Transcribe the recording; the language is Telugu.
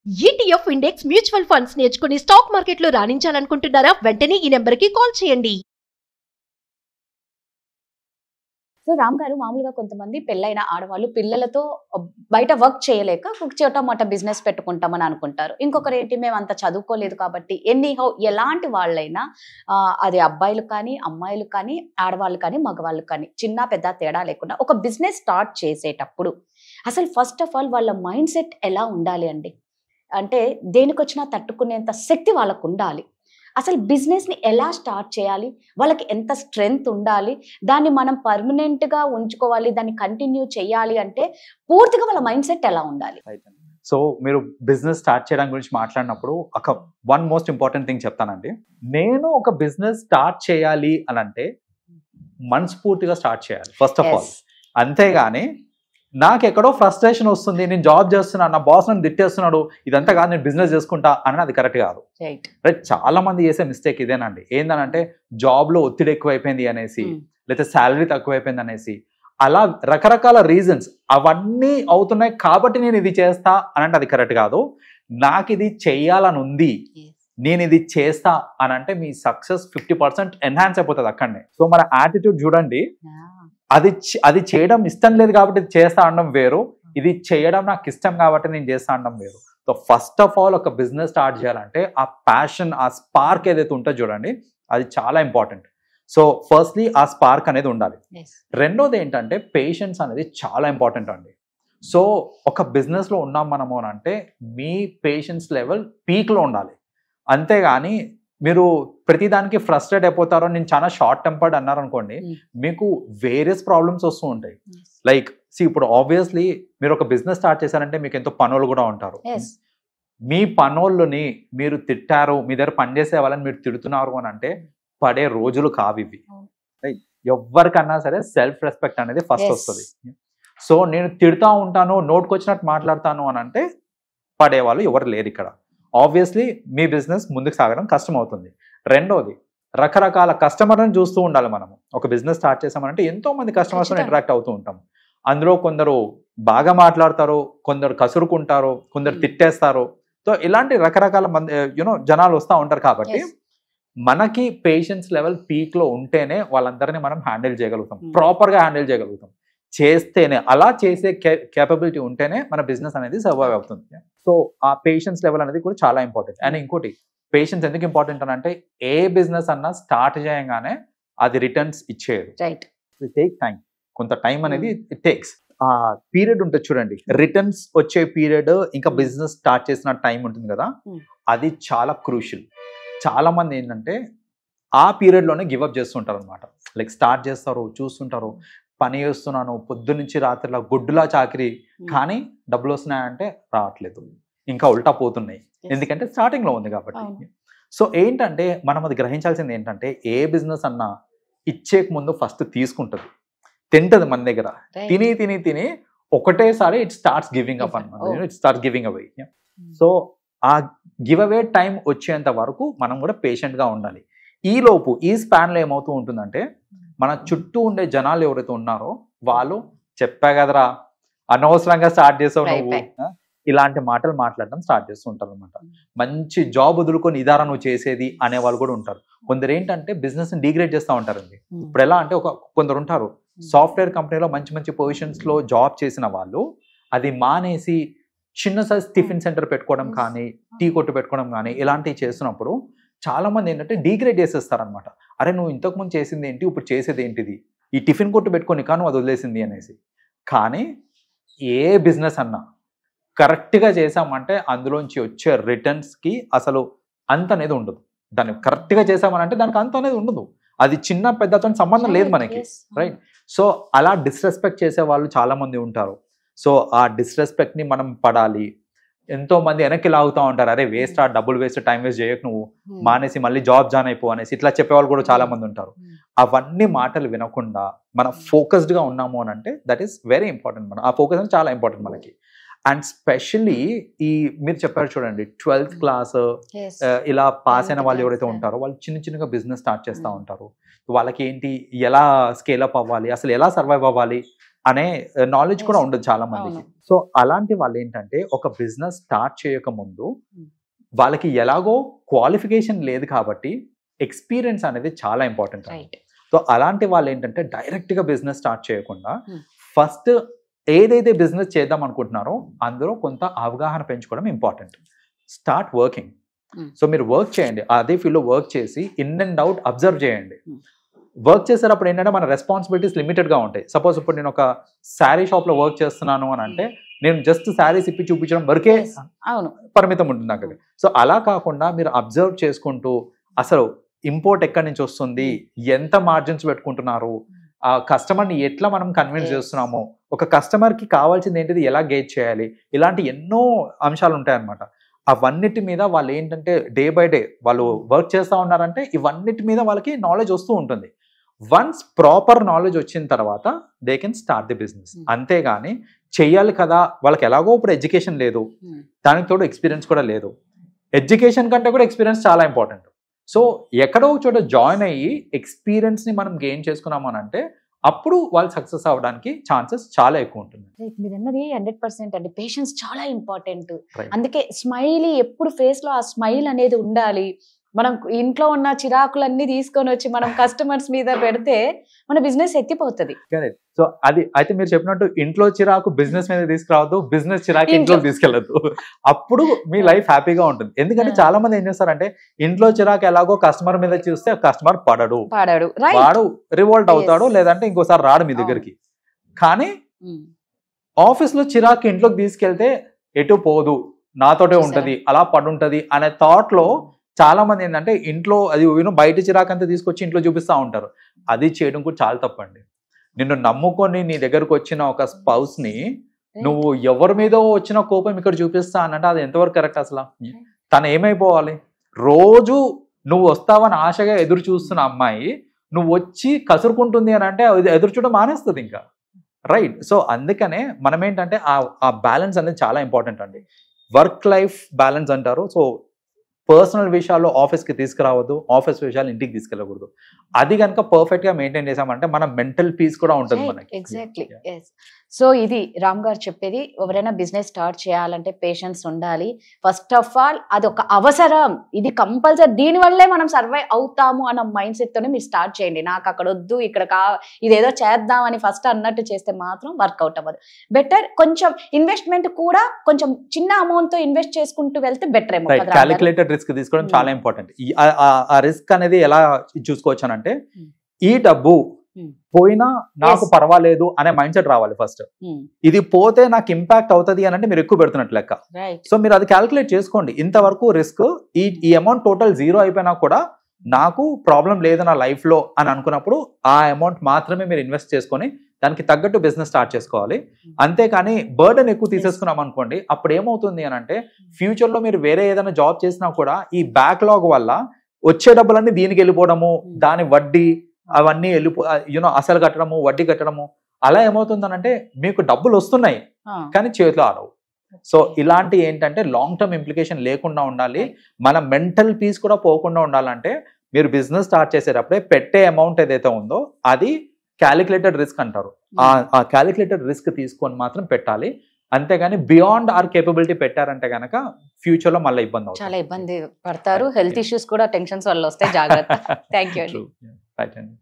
ETF ఇండెక్స్ మ్యూచువల్ ఫండ్స్ నేర్చుకుని స్టాక్ మార్కెట్లో రాణించాలనుకుంటున్నారా? వెంటనే ఈ నెంబర్కి కాల్ చేయండి. సో రామ్ గారు, మామూలుగా కొంతమంది పెళ్ళైన ఆడవాళ్ళు పిల్లలతో బయట వర్క్ చేయలేక ఒక చోట బిజినెస్ పెట్టుకుంటామని అనుకుంటారు. ఇంకొకరు ఏంటి, మేము అంత చదువుకోలేదు కాబట్టి ఎనీహౌ ఎలాంటి వాళ్ళైనా అది అబ్బాయిలు కానీ అమ్మాయిలు కానీ ఆడవాళ్ళు కానీ మగవాళ్ళు కానీ చిన్న పెద్ద తేడా లేకుండా ఒక బిజినెస్ స్టార్ట్ చేసేటప్పుడు అసలు ఫస్ట్ ఆఫ్ ఆల్ వాళ్ళ మైండ్ సెట్ ఎలా ఉండాలి అండి? అంటే దేనికొచ్చినా తట్టుకునేంత శక్తి వాళ్ళకు ఉండాలి. అసలు బిజినెస్ని ఎలా స్టార్ట్ చేయాలి, వాళ్ళకి ఎంత స్ట్రెంగ్త్ ఉండాలి, దాన్ని మనం పర్మనెంట్గా ఉంచుకోవాలి, దాన్ని కంటిన్యూ చేయాలి అంటే పూర్తిగా వాళ్ళ మైండ్ సెట్ ఎలా ఉండాలి? సో మీరు బిజినెస్ స్టార్ట్ చేయడం గురించి మాట్లాడినప్పుడు ఒక వన్ మోస్ట్ ఇంపార్టెంట్ థింగ్ చెప్తానండి. నేను ఒక బిజినెస్ స్టార్ట్ చేయాలి అని అంటే మనస్ఫూర్తిగా స్టార్ట్ చేయాలి ఫస్ట్ ఆఫ్ ఆల్. అంతేగాని నాకు ఎక్కడో ఫ్రస్ట్రేషన్ వస్తుంది, నేను జాబ్ చేస్తున్నాను, నా బాస్ నన్ను తిట్టేస్తున్నాడు, ఇదంతా కాదు నేను బిజినెస్ చేసుకుంటా అని అది కరెక్ట్ కాదు. రైట్, చాలా మంది చేసే మిస్టేక్ ఇదేనండి. ఏంటంటే జాబ్లో ఒత్తిడి ఎక్కువైపోయింది అనేసి, లేకపోతే శాలరీ తక్కువైపోయింది అనేసి, అలా రకరకాల రీజన్స్ అవన్నీ అవుతున్నాయి కాబట్టి నేను ఇది చేస్తా అని అంటే అది కరెక్ట్ కాదు. నాకు ఇది చెయ్యాలని ఉంది, నేను ఇది చేస్తా అని అంటే మీ సక్సెస్ 50% ఎన్హాన్స్ అయిపోతుంది అక్కడనే. సో మన యాటిట్యూడ్ చూడండి, అది చేయడం ఇష్టం లేదు కాబట్టి ఇది చేస్తా అనడం వేరు, ఇది చేయడం నాకు ఇష్టం కాబట్టి నేను చేస్తా అనడం వేరు. సో ఫస్ట్ ఆఫ్ ఆల్ ఒక బిజినెస్ స్టార్ట్ చేయాలంటే ఆ ప్యాషన్, ఆ స్పార్క్ ఏదైతే ఉంటుందో చూడండి, అది చాలా ఇంపార్టెంట్. సో ఫస్ట్లీ ఆ స్పార్క్ అనేది ఉండాలి. రెండోది ఏంటంటే పేషెన్స్ అనేది చాలా ఇంపార్టెంట్ అండి. సో ఒక బిజినెస్లో ఉన్నాం మనము అని అంటే మీ పేషెన్స్ లెవెల్ పీక్లో ఉండాలి. అంతేగాని మీరు ప్రతిదానికి ఫ్రస్ట్రేట్ అయిపోతారో, నేను చాలా షార్ట్ టెంపర్డ్ అన్నారు అనుకోండి, మీకు వేరియస్ ప్రాబ్లమ్స్ వస్తూ ఉంటాయి. లైక్ ఇప్పుడు ఆబ్వియస్లీ మీరు ఒక బిజినెస్ స్టార్ట్ చేశారంటే మీకు ఎంతో పనులు కూడా ఉంటారు. మీ పనుల్ని మీరు తిట్టారు, మీ దగ్గర పనిచేసే వాళ్ళని మీరు తిడుతున్నారు అని అంటే పడే రోజులు కావు ఇవి. ఎవరికన్నా సరే సెల్ఫ్ రెస్పెక్ట్ అనేది ఫస్ట్ వస్తుంది. సో నేను తిడుతూ ఉంటాను, నోటుకొచ్చినట్టు మాట్లాడతాను అని అంటే పడేవాళ్ళు ఎవరు లేరు ఇక్కడ. ఆబ్వియస్లీ మీ బిజినెస్ ముందుకు సాగడం కష్టం అవుతుంది. రెండోది రకరకాల కస్టమర్లను చూస్తూ ఉండాలి. మనము ఒక బిజినెస్ స్టార్ట్ చేసామంటే ఎంతో మంది కస్టమర్స్తో ఇంటరాక్ట్ అవుతూ ఉంటాం. అందులో కొందరు బాగా మాట్లాడతారు, కొందరు కసురుకుంటారు, కొందరు తిట్టేస్తారు. సో ఇలాంటి రకరకాల మంది జనాలు వస్తూ ఉంటారు. కాబట్టి మనకి పేషెన్స్ లెవెల్ పీక్లో ఉంటేనే వాళ్ళందరినీ మనం హ్యాండిల్ చేయగలుగుతాం, ప్రాపర్గా హ్యాండిల్ చేయగలుగుతాం. చేస్తేనే, అలా చేసే కేపబిలిటీ ఉంటేనే మన బిజినెస్ అనేది సర్వైవ్ అవుతుంది. సో ఆ పేషెన్స్ లెవెల్ అనేది కూడా చాలా ఇంపార్టెంట్. అండ్ ఇంకోటి, పేషెన్స్ ఎందుకు ఇంపార్టెంట్ అని అంటే ఏ బిజినెస్ అన్నా స్టార్ట్ చేయగానే అది రిటర్న్స్ ఇచ్చేది. టేక్ టైం, కొంత టైం అనేది ఇట్ టేక్స్. ఆ పీరియడ్ ఉంటుంది చూడండి, రిటర్న్స్ వచ్చే పీరియడ్ ఇంకా బిజినెస్ స్టార్ట్ చేసిన టైం ఉంటుంది కదా, అది చాలా క్రూషియల్. చాలా మంది ఏంటంటే ఆ పీరియడ్లోనే గివప్ చేస్తుంటారు అనమాట. లైక్ స్టార్ట్ చేస్తారు, చూస్తుంటారు, పని చేస్తున్నాను పొద్దున్నుంచి రాత్రిలా గుడ్డులా చాకరీ, కానీ డబ్బులు వస్తున్నాయంటే రావట్లేదు, ఇంకా ఉల్టా పోతున్నాయి. ఎందుకంటే స్టార్టింగ్లో ఉంది కాబట్టి. సో ఏంటంటే మనం అది గ్రహించాల్సింది ఏంటంటే ఏ బిజినెస్ అన్నా ఇచ్చేక ముందు ఫస్ట్ తీసుకుంటుంది, తింటది మన దగ్గర, తిని తిని తిని ఒకటేసారి ఇట్ స్టార్ట్స్ గివింగ్ అప్ అన్నమాట. It starts giving away. So ఆ గివ్ అవే టైం వచ్చేంత వరకు మనం కూడా పేషెంట్గా ఉండాలి. ఈలోపు ఈ స్పాన్లో ఏమవుతూ ఉంటుందంటే మన చుట్టూ ఉండే జనాలు ఎవరైతే ఉన్నారో వాళ్ళు చెప్పా కదరా అనవసరంగా స్టార్ట్ చేసావు నువ్వు, ఇలాంటి మాటలు మాట్లాడడం స్టార్ట్ చేస్తూ ఉంటారు అనమాట. మంచి జాబ్ వదులుకొని ఇదారా నువ్వు చేసేది అనే వాళ్ళు కూడా ఉంటారు. కొందరు ఏంటంటే బిజినెస్ని డిగ్రేడ్ చేస్తూ ఉంటారండి. ఇప్పుడు ఎలా అంటే కొందరు ఉంటారు సాఫ్ట్వేర్ కంపెనీలో మంచి మంచి పొజిషన్స్లో జాబ్ చేసిన వాళ్ళు అది మానేసి చిన్న సైజ్ టిఫిన్ సెంటర్ పెట్టుకోవడం కానీ, టీ కొట్టు పెట్టుకోవడం కానీ ఇలాంటివి చేస్తున్నప్పుడు చాలా మంది ఏంటంటే డిగ్రేడ్ చేసేస్తారనమాట. అరే నువ్వు ఇంతకుముందు చేసింది ఏంటి, ఇప్పుడు చేసేది ఏంటిది, ఈ టిఫిన్ కొట్టు పెట్టుకొని కానీ అది వదిలేసింది అనేసి. కానీ ఏ బిజినెస్ అన్నా కరెక్ట్గా చేసామంటే అందులోంచి వచ్చే రిటర్న్స్కి అసలు అంత అనేది ఉండదు. దాన్ని కరెక్ట్గా చేసామనంటే దానికి అంత అనేది ఉండదు. అది చిన్న పెద్దతో సంబంధం లేదు మనకి, రైట్? సో అలా డిస్రెస్పెక్ట్ చేసే వాళ్ళు చాలా మంది ఉంటారు. సో ఆ డిస్రెస్పెక్ట్ని మనం పడాలి. ఎంతో మంది వెనక్కి లాగుతూ ఉంటారు, అరే వేస్ట్, ఆ డబ్బులు వేస్ట్, టైం వేస్ట్ చేయకు, నువ్వు మానేసి మళ్ళీ జాబ్ జాయిన్ అయిపో అనేసి ఇట్లా చెప్పేవాళ్ళు కూడా చాలా మంది ఉంటారు. అవన్నీ మాటలు వినకుండా మనం ఫోకస్డ్గా ఉన్నాము అని అంటే దట్ ఈస్ వెరీ ఇంపార్టెంట్. మనం ఆ ఫోకస్ అనేది చాలా ఇంపార్టెంట్ మనకి. అండ్ స్పెషల్లీ ఈ మీరు చెప్పారు చూడండి 12th క్లాస్ ఇలా పాస్ అయిన వాళ్ళు ఎవరైతే ఉంటారో వాళ్ళు చిన్న చిన్నగా బిజినెస్ స్టార్ట్ చేస్తూ ఉంటారు. వాళ్ళకి ఏంటి, ఎలా స్కేలప్ అవ్వాలి, అసలు ఎలా సర్వైవ్ అవ్వాలి అనే నాలెడ్జ్ కూడా Yes. ఉండదు చాలా మందికి. అవును. సో అలాంటి వాళ్ళు ఏంటంటే ఒక బిజినెస్ స్టార్ట్ చేయక ముందు వాళ్ళకి ఎలాగో క్వాలిఫికేషన్ లేదు కాబట్టి ఎక్స్పీరియన్స్ అనేది చాలా ఇంపార్టెంట్. రైట్. సో అలాంటి వాళ్ళు ఏంటంటే డైరెక్ట్ గా బిజినెస్ స్టార్ట్ చేయకుండా Hmm. ఫస్ట్ ఏదైతే బిజినెస్ చేద్దాం అనుకుంటున్నారో అందులో కొంత అవగాహన పెంచుకోవడం important. Start working. Hmm. So మీరు వర్క్ చేయండి, అదే ఫీల్డ్ లో వర్క్ చేసి ఇన్ అండ్ అవుట్ అబ్జర్వ్ చేయండి. Hmm. వర్క్ చేసేటప్పుడు ఏంటంటే మన రెస్పాన్సిబిలిటీస్ లిమిటెడ్ గా ఉంటాయి. సపోజ్ ఇప్పుడు నేను ఒక శారీ షాప్ లో వర్క్ చేస్తున్నాను అని అంటే నేను జస్ట్ శారీస్ ఇప్పి చూపించడం వరకే Yes. అవును. పరిమితం ఉంటుంది నాకు అది. సో అలా కాకుండా మీరు అబ్జర్వ్ చేసుకుంటూ అసలు ఇంపోర్ట్ ఎక్కడి నుంచి వస్తుంది, ఎంత మార్జిన్స్ పెట్టుకుంటున్నారు, ఆ కస్టమర్ని ఎట్లా మనం కన్విన్స్ Yes. చేస్తున్నాము, ఒక కస్టమర్కి కావాల్సింది ఏంటిది ఎలా గేజ్ చేయాలి, ఇలాంటి ఎన్నో అంశాలు ఉంటాయన్నమాట. అవన్నిటి మీద వాళ్ళు ఏంటంటే డే బై డే వాళ్ళు వర్క్ చేస్తూ ఉన్నారంటే ఇవన్నిటి మీద వాళ్ళకి నాలెడ్జ్ వస్తూ ఉంటుంది. వన్స్ ప్రాపర్ నాలెడ్జ్ వచ్చిన తర్వాత they can start the business. Hmm. అంతేగాని చెయ్యాలి కదా, వాళ్ళకి ఎలాగో ఇప్పుడు ఎడ్యుకేషన్ లేదు, Hmm. దానికి తోడు ఎక్స్పీరియన్స్ కూడా లేదు. ఎడ్యుకేషన్ కంటే కూడా ఎక్స్పీరియన్స్ చాలా ఇంపార్టెంట్. సో ఎక్కడో ఒక చోట జాయిన్ అయ్యి ఎక్స్పీరియన్స్ని మనం గెయిన్ చేసుకున్నాము అని అంటే అప్పుడు వాళ్ళు సక్సెస్ అవ్వడానికి ఛాన్సెస్ చాలా ఎక్కువ ఉంటుంది. Right. మీరు అన్నది 100% అండి. పేషెన్స్ చాలా ఇంపార్టెంట్. Right. అందుకే స్మైలీ ఎప్పుడు ఫేస్ లో ఆ స్మైల్ అనేది ఉండాలి. మనం ఇంట్లో ఉన్న చిరాకులన్నీ తీసుకొని వచ్చి మనం కస్టమర్స్ మీద పెడితే మన బిజినెస్ ఎత్తిపోతుంది. Correct. సో అది అయితే మీరు చెప్పినట్టు ఇంట్లో చిరాకు బిజినెస్ మీద తీసుకురావద్దు, బిజినెస్ చిరాకు ఇంట్లో తీసుకెళ్ళద్దు. అప్పుడు మీ లైఫ్ హ్యాపీగా ఉంటుంది. ఎందుకంటే చాలా మంది ఏం చేస్తారంటే ఇంట్లో చిరాకు ఎలాగో కస్టమర్ మీద చూస్తే కస్టమర్ పడడు, పాడాడు. రైట్. వాడు రివోల్ట్ అవుతాడు, Yes. లేదంటే ఇంకోసారి రాడు మీ దగ్గరికి. కానీ ఆఫీస్ లో చిరాకు ఇంట్లోకి తీసుకెళ్తే ఎటు పోదు, నాతోటే ఉంటది, అలా పడుంటది అనే థాట్ లో చాలా మంది ఏంటంటే ఇంట్లో అది బయట చిరాకు అంతా తీసుకొచ్చి ఇంట్లో చూపిస్తా ఉంటారు. అది చేయడం కూడా చాలా తప్పండి. నిన్ను నమ్ముకొని నీ దగ్గరకు వచ్చిన ఒక స్పౌస్ ని నువ్వు ఎవరి మీద వచ్చిన కోపం ఇక్కడ చూపిస్తా అనంటే అది ఎంతవరకు కరెక్ట్ అసలు? తను ఏమైపోవాలి? రోజు నువ్వు వస్తావని ఆశగా ఎదురు చూస్తున్న అమ్మాయి నువ్వు వచ్చి కసురుకుంటుంది అని అంటే ఎదురు చూడడం మానేస్తుంది ఇంకా. రైట్. సో అందుకనే మనం ఏంటంటే ఆ బ్యాలెన్స్ అనేది చాలా ఇంపార్టెంట్ అండి. వర్క్ లైఫ్ బ్యాలెన్స్ అంటారు. సో పర్సనల్ విషయాల్లో ఆఫీస్కి తీసుకురావద్దు, ఆఫీస్ విషయాలు ఇంటికి తీసుకెళ్ళకూడదు. అది కనుక పర్ఫెక్ట్ గా మెయింటైన్ చేసామంటే మన మెంటల్ పీస్ కూడా ఉంటుంది మనకి. ఎగ్జాక్ట్లీ. సో ఇది రామ్ గారు చెప్పేది. ఎవరైనా బిజినెస్ స్టార్ట్ చేయాలంటే పేషెన్స్ ఉండాలి. ఫస్ట్ ఆఫ్ ఆల్ అది ఒక అవసరం, ఇది కంపల్సరీ, దీని వల్లే మనం సర్వైవ్ అవుతాము అన్న మైండ్ సెట్ తోనే మీరు స్టార్ట్ చేయండి. నాకు అక్కడ వద్దు, ఇక్కడ ఇదేదో చేద్దామని ఫస్ట్ అన్నట్టు చేస్తే మాత్రం వర్కౌట్ అవ్వదు. బెటర్ కొంచెం ఇన్వెస్ట్మెంట్ కూడా కొంచెం చిన్న అమౌంట్ తో ఇన్వెస్ట్ చేసుకుంటూ వెళ్తే బెటర్ ఏమో. క్యాలిక్యులేటెడ్ రిస్క్ తీసుకోవడం చాలా ఇంపార్టెంట్. ఆ రిస్క్ అనేది ఎలా చూసుకోవచ్చు అంటే ఈ డబ్బు పోయినా నాకు పర్వాలేదు అనే మైండ్ సెట్ రావాలి ఫస్ట్. ఇది పోతే నాకు ఇంపాక్ట్ అవుతుంది అని అంటే మీరు ఎక్కువ పెడుతున్నట్టు లెక్క. సో మీరు అది క్యాలిక్యులేట్ చేసుకోండి. ఇంతవరకు రిస్క్ ఈ అమౌంట్ టోటల్ జీరో అయిపోయినా కూడా నాకు ప్రాబ్లం లేదు నా లైఫ్ లో అని అనుకున్నప్పుడు ఆ అమౌంట్ మాత్రమే మీరు ఇన్వెస్ట్ చేసుకొని దానికి తగ్గట్టు బిజినెస్ స్టార్ట్ చేసుకోవాలి. అంతేకాని బర్డెన్ ఎక్కువ తీసేసుకున్నాం అనుకోండి, అప్పుడు ఏమవుతుంది అని అంటే ఫ్యూచర్ లో మీరు వేరే ఏదైనా జాబ్ చేసినా కూడా ఈ బ్యాక్లాగ్ వల్ల వచ్చే డబ్బులన్నీ దీనికి వెళ్ళిపోవడము, దాని వడ్డీ అవన్నీ అసలు కట్టడము, వడ్డీ కట్టడము, అలా ఏమవుతుందనంటే మీకు డబ్బులు వస్తున్నాయి కానీ చేతిలో ఆడవు. సో ఇలాంటి ఏంటంటే లాంగ్ టర్మ్ ఇంప్లికేషన్ లేకుండా ఉండాలి. మన మెంటల్ పీస్ కూడా పోకుండా ఉండాలంటే మీరు బిజినెస్ స్టార్ట్ చేసేటప్పుడే పెట్టే అమౌంట్ ఏదైతే ఉందో అది క్యాలిక్యులేటెడ్ రిస్క్ అంటారు. ఆ క్యాలిక్యులేటెడ్ రిస్క్ తీసుకొని మాత్రం పెట్టాలి. అంతేగాని బియాండ్ ఆర్ కేపబిలిటీ పెట్టారంటే కనుక ఫ్యూచర్ లో మళ్ళీ ఇబ్బంది అవుతుంది, చాలా ఇబ్బంది పడతారు. హెల్త్ ఇష్యూస్ కూడా టెన్షన్స్ వల్ల వస్తాయి. జాగ్రత్త. Thank you. రైట్ అండి.